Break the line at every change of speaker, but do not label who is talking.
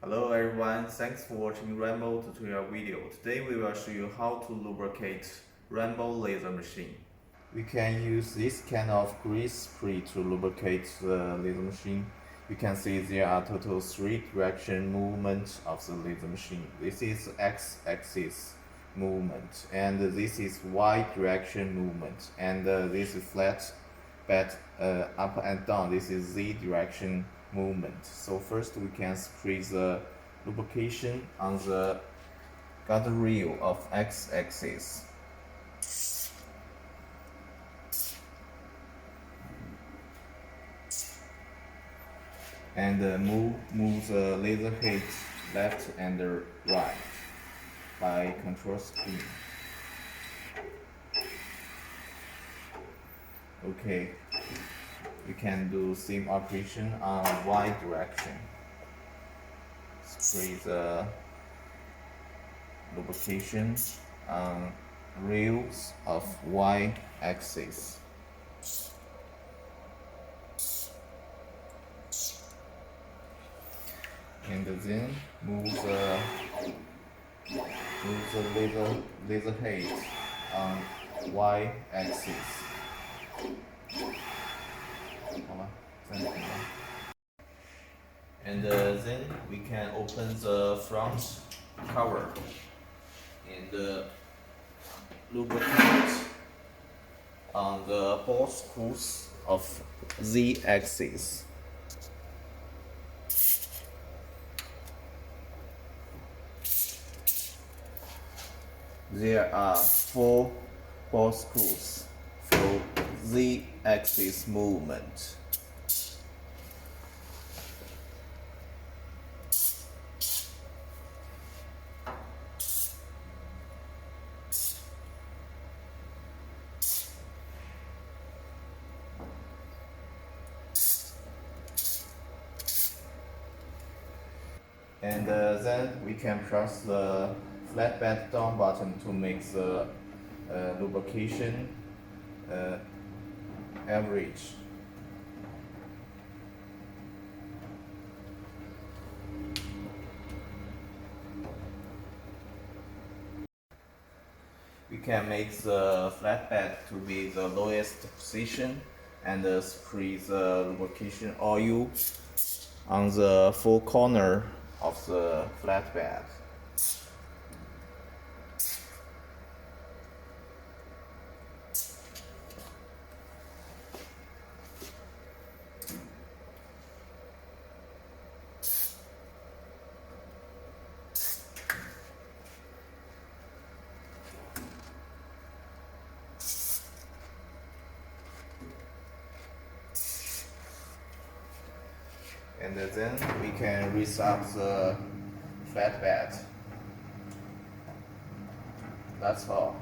Hello everyone, thanks for watching Rainbow tutorial video. Today we will show you how to lubricate Rainbow laser machine. We can use this kind of grease spray to lubricate the laser machine. You can see there are total 3 direction movement of the laser machine. This is x-axis movement, and this is y direction movement, and this is flat bed up and down. This is z direction movement. So first we can spray the lubrication on the guide rail of x-axis. And move the laser head left and right by control screen. Okay, we can do same operation on y direction. Spray the lubrication on rails of y axis. And then move the laser head on y axis. And then we can open the front cover and lubricate on the ball screws of Z axis. There are 4 ball screws for Z axis movement. And then we can press the flatbed down button to make the lubrication average. We can make the flatbed to be the lowest position and spray the lubrication oil on the 4 corners of the flatbed. And then we can raise up the flatbed. That's all.